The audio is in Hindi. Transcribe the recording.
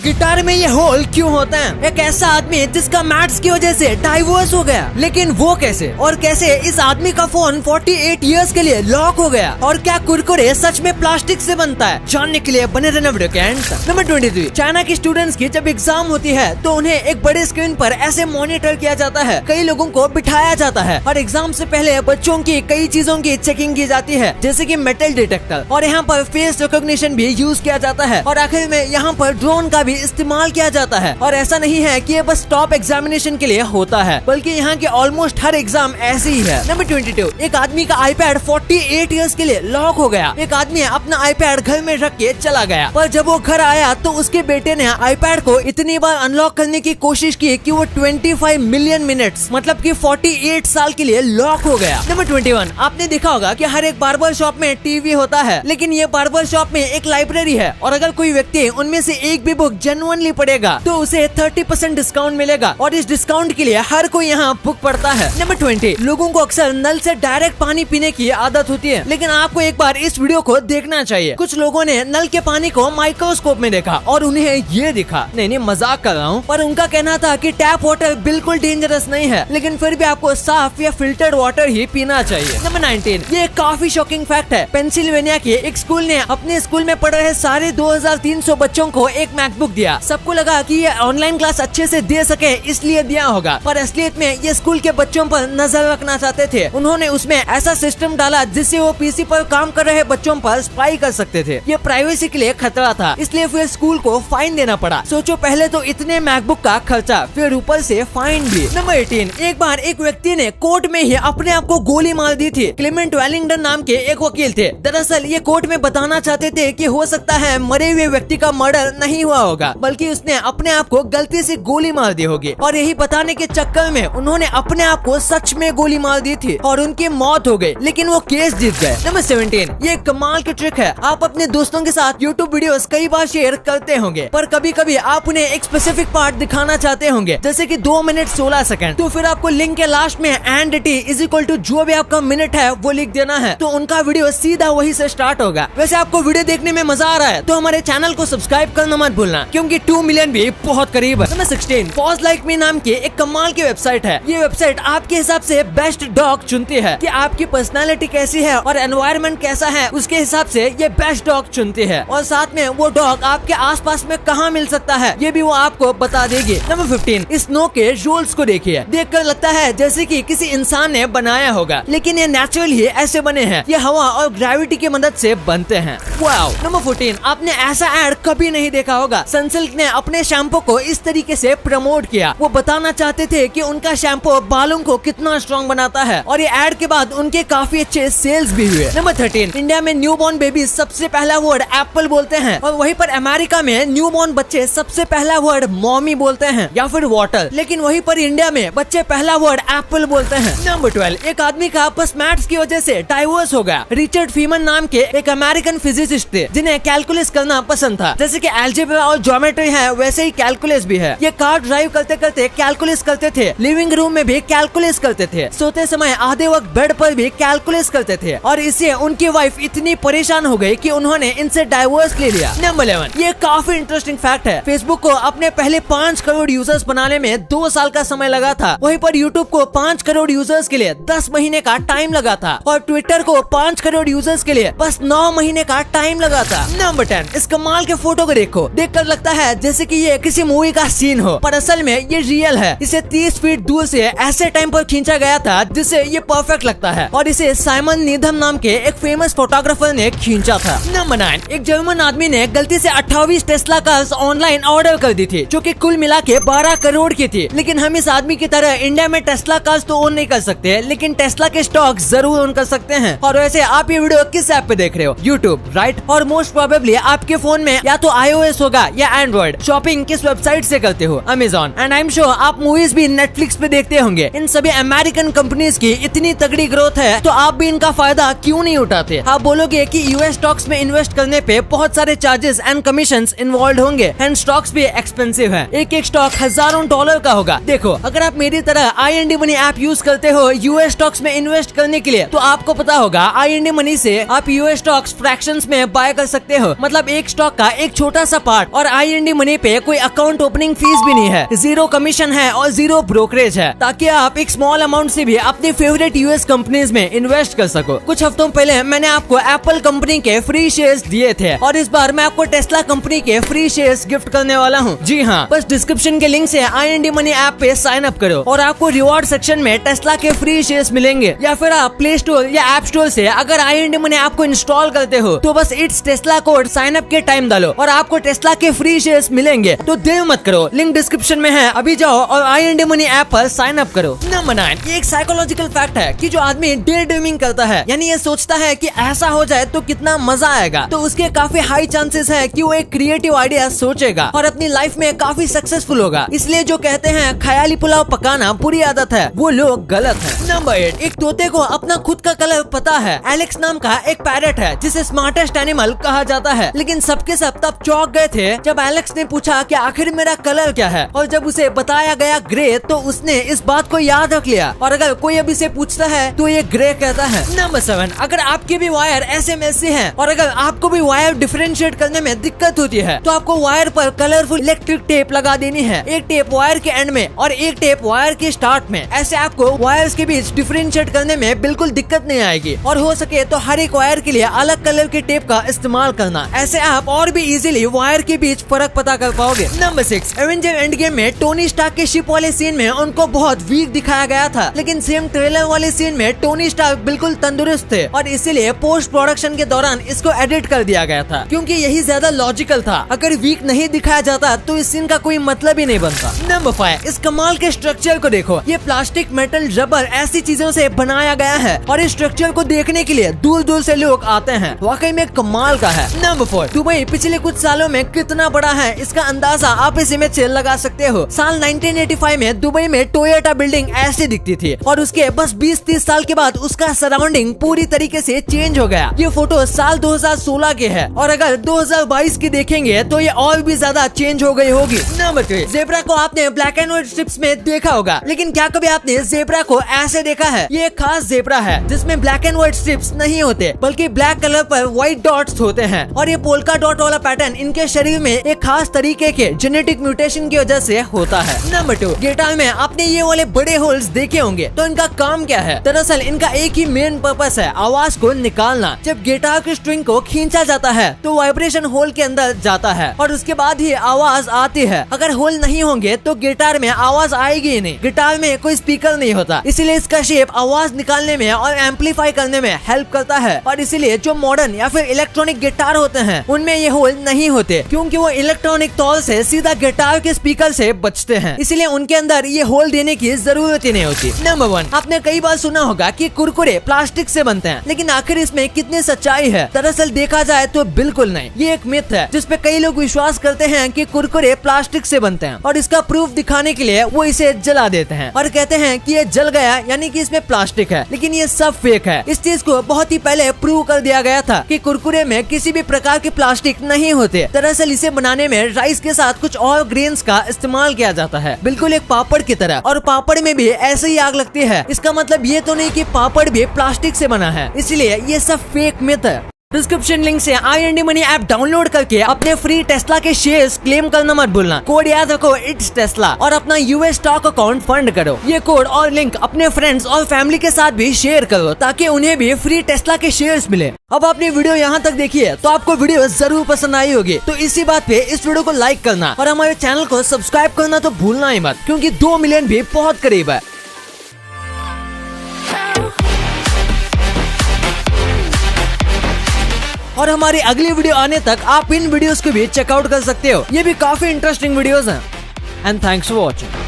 गिटार में ये होल क्यों होता है? एक ऐसा आदमी जिसका मैथ्स की वजह से डाइवोर्स हो गया, लेकिन वो कैसे? और कैसे इस आदमी का फोन 48 इयर्स के लिए लॉक हो गया? और क्या कुरकुरे सच में प्लास्टिक से बनता है? जानने के लिए बने रहना वीडियो के एंड तक। नंबर 23, चाइना की स्टूडेंट्स की जब एग्जाम होती है तो उन्हें एक बड़े स्क्रीन पर ऐसे मॉनिटर किया जाता है, कई लोगों को बिठाया जाता है और एग्जाम से पहले बच्चों की कई चीजों की चेकिंग की जाती है, जैसे कि मेटल डिटेक्टर, और यहाँ पर फेस रिकॉग्निशन भी यूज किया जाता है, और आखिर में यहाँ पर ड्रोन का भी इस्तेमाल किया जाता है। और ऐसा नहीं है कि ये बस टॉप एग्जामिनेशन के लिए होता है, बल्कि यहाँ के ऑलमोस्ट हर एग्जाम ऐसे ही है। नंबर 22, एक आदमी का आईपैड 48 इयर्स के लिए लॉक हो गया। एक आदमी अपना आईपैड घर में रख के चला गया, पर जब वो घर आया तो उसके बेटे ने आईपैड को इतनी बार अनलॉक करने की कोशिश की कि वो 25 मिलियन मिनट्स मतलब कि 48 साल के लिए लॉक हो गया। नंबर 21, आपने देखा होगा कि हर एक बार्बर शॉप में टीवी होता है, लेकिन ये बार्बर शॉप में एक लाइब्रेरी है, और अगर कोई व्यक्ति उनमें से एक भी बुक जेन्युइनली पढ़ेगा तो उसे 30% डिस्काउंट मिलेगा, और इस डिस्काउंट के लिए हर कोई यहाँ बुक पढ़ता है। नंबर 20, लोगों को अक्सर नल से डायरेक्ट पानी पीने की आदत होती है, लेकिन आपको एक बार इस वीडियो को देखना चाहिए। कुछ लोगों ने नल के पानी को माइक्रोस्कोप में देखा और उन्हें ये दिखा, नहीं मजाक कर रहा हूँ, पर उनका कहना था कि टैप वाटर बिल्कुल डेंजरस नहीं है, लेकिन फिर भी आपको साफ या फिल्टर्ड वाटर ही पीना चाहिए। नंबर 19, ये काफी शॉकिंग फैक्ट है। पेंसिल्वेनिया के एक स्कूल ने अपने स्कूल में पढ़ रहे सारे 2300 बच्चों को एक मैकबुक दिया। सबको लगा कि ये ऑनलाइन क्लास अच्छे से दे सके इसलिए दिया होगा, पर असलियत में ये स्कूल के बच्चों पर नजर रखना चाहते थे। उन्होंने उसमें ऐसा सिस्टम डाला जिससे वो पीसी पर काम कर रहे बच्चों पर स्पाई कर सकते थे। ये प्राइवेसी के लिए खतरा था, इसलिए फिर स्कूल को फाइन देना पड़ा। सोचो, पहले तो इतने मैकबुक का खर्चा, फिर ऊपर से फाइन भी। नंबर 18, एक बार एक व्यक्ति ने कोर्ट में ही अपने आप को गोली मार दी थी। क्लेमेंट वेलिंगटन नाम के एक वकील थे। दरअसल ये कोर्ट में बताना चाहते थे कि हो सकता है मरे हुए व्यक्ति का मर्डर नहीं हुआ होगा, बल्कि उसने अपने आप को गलती से गोली मार दी होगी, और यही बताने के चक्कर में उन्होंने अपने आप को सच में गोली मार दी थी और उनकी मौत हो गई, लेकिन वो केस जीत गए। नंबर 17, ये कमाल की ट्रिक है। आप अपने दोस्तों के साथ यूट्यूब वीडियोस कई बार शेयर करते होंगे, पर कभी कभी आप उन्हें एक स्पेसिफिक पार्ट दिखाना चाहते होंगे, जैसे कि 2 मिनट 16 सेकंड, तो फिर आपको लिंक के लास्ट में &t जो भी आपका मिनट है वो लिख देना है, तो उनका वीडियो सीधा वही से स्टार्ट होगा। वैसे आपको वीडियो देखने में मजा आ रहा है तो हमारे चैनल को सब्सक्राइब करना मत भूलना, क्योंकि 2 मिलियन भी बहुत करीब है। नंबर 16, पॉज लाइक मी नाम की एक कमाल की वेबसाइट है। ये वेबसाइट आपके हिसाब से बेस्ट डॉग चुनती है कि आपकी पर्सनालिटी कैसी है और एनवायरनमेंट कैसा है, उसके हिसाब से ये बेस्ट डॉग चुनती है, और साथ में वो डॉग आपके आसपास में कहाँ मिल सकता है ये भी वो आपको बता देगी। नंबर 15, स्नो के रोल्स को देखिए। देखकर लगता है जैसे कि किसी इंसान ने बनाया होगा, लेकिन ये नेचुरल ही ऐसे बने हैं। ये हवा और ग्रेविटी की मदद से बनते हैं। वाओ। नंबर 14, आपने ऐसा एड कभी नहीं देखा होगा। सनसिल्क ने अपने शैम्पू को इस तरीके से प्रमोट किया। वो बताना चाहते थे कि उनका शैम्पू बालों को कितना स्ट्रॉन्ग बनाता है, और ये एड के बाद उनके काफी अच्छे सेल्स भी हुए। नंबर 13, इंडिया में न्यूबॉर्न बेबी सबसे पहला वर्ड एप्पल बोलते हैं, और वहीं पर अमेरिका में न्यूबॉर्न बच्चे सबसे पहला वर्ड मॉमी बोलते हैं या फिर वाटर, लेकिन वहीं पर इंडिया में बच्चे पहला वर्ड एप्पल बोलते हैं। नंबर 12, एक आदमी का बस मैथ्स की वजह से डाइवोर्स हो गया। रिचर्ड फीमन नाम के एक अमेरिकन फिजिसिस्ट थे, जिन्हें कैलकुलस करना पसंद था। जैसे कि अलजेब्रा और ज्योमेट्री है, वैसे ही कैलकुलस भी है। ये कार ड्राइव करते करते कैलकुलस करते थे, लिविंग रूम में भी कैलकुलस करते थे, सोते समय आधे वक्त बेड पर भी कैलकुलस करते थे, और इससे उनकी वाइफ इतनी परेशान हो गई कि उन्होंने इनसे डाइवोर्स ले लिया। नंबर 11, ये काफी इंटरेस्टिंग फैक्ट है। फेसबुक को अपने पहले 5 करोड़ यूजर्स बनाने में 2 साल का समय लगा था। वहीं पर यूट्यूब को 5 करोड़ यूजर्स के लिए 10 महीने का टाइम लगा था, और ट्विटर को 5 करोड़ यूजर्स के लिए बस 9 महीने का टाइम लगा था। नंबर 10, इस कमाल के फोटो को देखो। देखकर लगता है जैसे कि ये किसी मूवी का सीन हो, पर असल में ये रियल है। इसे 30 फीट दूर से ऐसे टाइम पर खींचा गया था जिससे ये परफेक्ट लगता है, और इसे साइमन नीधम नाम के एक फेमस फोटोग्राफर ने खींचा था। नंबर 9, एक जर्मन आदमी ने गलती से 28 टेस्ला कार्स ऑनलाइन ऑर्डर कर दी थी, जो कि कुल मिला के 12 करोड़ की थी। लेकिन हम इस आदमी की तरह इंडिया में टेस्ला कार्स तो ओन नहीं कर सकते, लेकिन टेस्ला के स्टॉक जरूर ओन कर सकते हैं। और वैसे आप ये वीडियो किस ऐप पे देख रहे हो? YouTube, right? और मोस्ट प्रोबेबली आपके फोन में या तो iOS होगा या एंड्रॉइड। शॉपिंग किस वेबसाइट से करते हो? Amazon. And I am sure आप मूवीज भी नेटफ्लिक्स पे देखते होंगे। इन सभी अमेरिकन कंपनीज की इतनी तगड़ी ग्रोथ है, तो आप भी इनका फायदा क्यों नहीं उठाते? आप बोलोगे कि यूएस स्टॉक्स में इन्वेस्ट करने पे बहुत सारे चार्जेस एंड कमीशंस इन्वॉल्व होंगे, एंड स्टॉक्स भी एक्सपेंसिव है। एक एक स्टॉक हजारों डॉलर का होगा। देखो, अगर आप मेरी तरह IND मनी ऐप यूज करते हो यूएस स्टॉक्स में इन्वेस्ट करने के लिए, तो आपको पता होगा IND मनी से आप यूएस स्टॉक्स फ्रैक्शंस में बाय कर सकते हो। मतलब एक स्टॉक का एक छोटा सा पार्ट, और IND मनी पे कोई अकाउंट ओपनिंग फीस भी नहीं है, 0 कमीशन है और 0 ब्रोकरेज है, ताकि आप एक स्मॉल अमाउंट से भी अपनी फेवरेट US कंपनीज में इन्वेस्ट कर सको। कुछ हफ्तों पहले मैंने आपको एप्पल कंपनी के फ्री शेयर्स दिए थे और इस बार मैं आपको टेस्ला कंपनी के फ्री शेयर्स गिफ्ट करने वाला हूँ। जी हाँ, बस डिस्क्रिप्शन के लिंक से IND मनी ऐप पे साइन अप करो और आपको रिवॉर्ड सेक्शन में टेस्ला के फ्री शेयर्स मिलेंगे, या फिर आप प्ले स्टोर या ऐप स्टोर से अगर IND मनी ऐप को इंस्टॉल करते हो तो बस it's Tesla code sign up के टाइम डालो और आपको टेस्ला के फ्री शेयर्स मिलेंगे। तो देर मत करो, लिंक डिस्क्रिप्शन में है, अभी जाओ और IND मनी ऐप पर साइन अप करो। नंबर 9, ये एक साइकोलॉजिकल फैक्ट है कि जो आदमी डे ड्रीमिंग करता है, यानी ये सोचता है कि ऐसा हो जाए तो कितना मजा आएगा, तो उसके काफी हाई चांसेस है कि वो एक क्रिएटिव आइडिया सोचेगा और अपनी लाइफ में काफी सक्सेसफुल होगा। इसलिए जो कहते हैं ख्याली पुलाव पकाना बुरी आदत है, वो लोग गलत है। नंबर 8, एक तोते को अपना खुद का कलर पता है। एलेक्स नाम का एक पैरट है जिसे स्मार्टेस्ट एनिमल कहा जाता है, लेकिन सबके सब तब चौंक गए थे जब एलेक्स ने पूछा कि आखिर मेरा कलर क्या है, और जब उसे बताया गया ग्रे तो उसने इस बात को याद रख लिया और अगर कोई अभी से पूछता है तो ये ग्रे कहता है। नंबर 7, अगर आपके भी वायर ऐसे में से हैं और अगर आपको भी वायर डिफरेंशिएट करने में दिक्कत होती है तो आपको वायर पर कलरफुल इलेक्ट्रिक टेप लगा देनी है, एक टेप वायर के एंड में और एक टेप वायर के स्टार्ट में। ऐसे आपको वायर्स के बीच डिफरेंशिएट करने में बिल्कुल दिक्कत नहीं आएगी और हो सके तो हर एक वायर के लिए अलग कलर के टेप का इस्तेमाल करना, ऐसे आप और भी इजीली वायर के बीच फर्क पता कर पाओगे। नंबर 6, एवेंजर एंड गेम में टोनी स्टार्क के शिप वाले सीन में उनको बहुत वीक दिखाया गया था, लेकिन सेम ट्रेलर वाले सीन में टोनी स्टार्क बिल्कुल तंदुरुस्त थे और इसीलिए पोस्ट प्रोडक्शन के दौरान इसको एडिट कर दिया गया था, क्योंकि यही ज्यादा लॉजिकल था। अगर वीक नहीं दिखाया जाता तो इस सीन का कोई मतलब ही नहीं बनता। नंबर 5, इस कमाल के स्ट्रक्चर को देखो, ये प्लास्टिक, मेटल, रबर ऐसी चीजों से बनाया गया है और इस स्ट्रक्चर को देखने के लिए दूर दूर से लोग आते हैं, वाकई में कमाल का है। नंबर 4, दुबई पिछले कुछ सालों में कितना बड़ा है इसका अंदाजा आप इस इमेज से लगा सकते हो। साल 1985 में दुबई में टोयोटा बिल्डिंग ऐसी दिखती थी और उसके बस 20-30 साल के बाद उसका सराउंडिंग पूरी तरीके से चेंज हो गया। ये फोटो साल 2016 के है और अगर 2022 की देखेंगे तो ये और भी ज्यादा चेंज हो गई होगी। नंबर 3, ज़ेब्रा को आपने ब्लैक एंड व्हाइट स्ट्रिप्स में देखा होगा, लेकिन क्या कभी आपने ज़ेब्रा को ऐसे देखा है? ये एक खास ज़ेब्रा है जिसमें ब्लैक एंड व्हाइट स्ट्रिप्स नहीं होते बल्कि ब्लैक कलर पर व्हाइट डॉट्स होते हैं और ये पोल्का डॉट वाला पैटर्न इनके शरीर में एक खास तरीके के जेनेटिक म्यूटेशन की वजह से होता है। नंबर 2, गिटार में आपने ये वाले बड़े होल्स देखे होंगे, तो इनका काम क्या है? दरअसल इनका एक ही मेन पर्पस है, आवाज को निकालना। जब गिटार की स्ट्रिंग को खींचा जाता है तो वाइब्रेशन होल के अंदर जाता है और उसके बाद ही आवाज आती है। अगर होल नहीं होंगे तो गिटार में आवाज आएगी ही नहीं। गिटार में कोई स्पीकर नहीं होता, इसीलिए इसका शेप आवाज निकालने में और एम्पलीफाई करने में हेल्प करता है और इसीलिए जो मॉडर्न या फिर इलेक्ट्रॉनिक गिटार होते हैं उनमें ये होल नहीं होते, क्योंकि वो इलेक्ट्रॉनिक तौर से सीधा गिटार के स्पीकर से बचते हैं, इसीलिए उनके अंदर ये होल देने की जरूरत ही नहीं होती। नंबर 1, आपने कई बार सुना होगा कि कुरकुरे प्लास्टिक से बनते हैं, लेकिन आखिर इसमें कितनी सच्चाई है? दरअसल देखा जाए तो बिल्कुल नहीं, ये एक मिथ है जिसपे कई लोग विश्वास करते हैं कि कुरकुरे प्लास्टिक से बनते हैं और इसका प्रूफ दिखाने के लिए वो इसे जला देते हैं और कहते हैं कि ये जल गया यानी कि इसमें प्लास्टिक है, लेकिन ये सब फेक है। इस चीज को बहुत ही पहले प्रूव कर दिया गया था कि कुरकुरे में किसी भी प्रकार के प्लास्टिक नहीं होते। दरअसल इसे बनाने में राइस के साथ कुछ और ग्रेन्स का इस्तेमाल किया जाता है, बिल्कुल एक पापड़ की तरह, और पापड़ में भी ऐसे ही आग लगती है। इसका मतलब ये तो नहीं कि पापड़ भी प्लास्टिक से बना है, इसलिए ये सब फेक मिथ है। डिस्क्रिप्शन लिंक से IND मनी ऐप डाउनलोड करके अपने फ्री टेस्ला के शेयर्स क्लेम करना मत भूलना। कोड याद रखो, इट्स टेस्ला, और अपना US स्टॉक अकाउंट फंड करो। ये कोड और लिंक अपने फ्रेंड्स और फैमिली के साथ भी शेयर करो ताकि उन्हें भी फ्री टेस्ला के शेयर्स मिले। अब आपने वीडियो यहाँ तक देखी है तो आपको वीडियो जरूर पसंद आई होगी, तो इसी बात पे इस वीडियो को लाइक करना और हमारे चैनल को सब्सक्राइब करना तो भूलना ही मत, क्योंकि 2 मिलियन भी बहुत करीब है। और हमारी अगली वीडियो आने तक आप इन वीडियोस को भी चेकआउट कर सकते हो, ये भी काफी इंटरेस्टिंग वीडियोस हैं। And thanks for watching.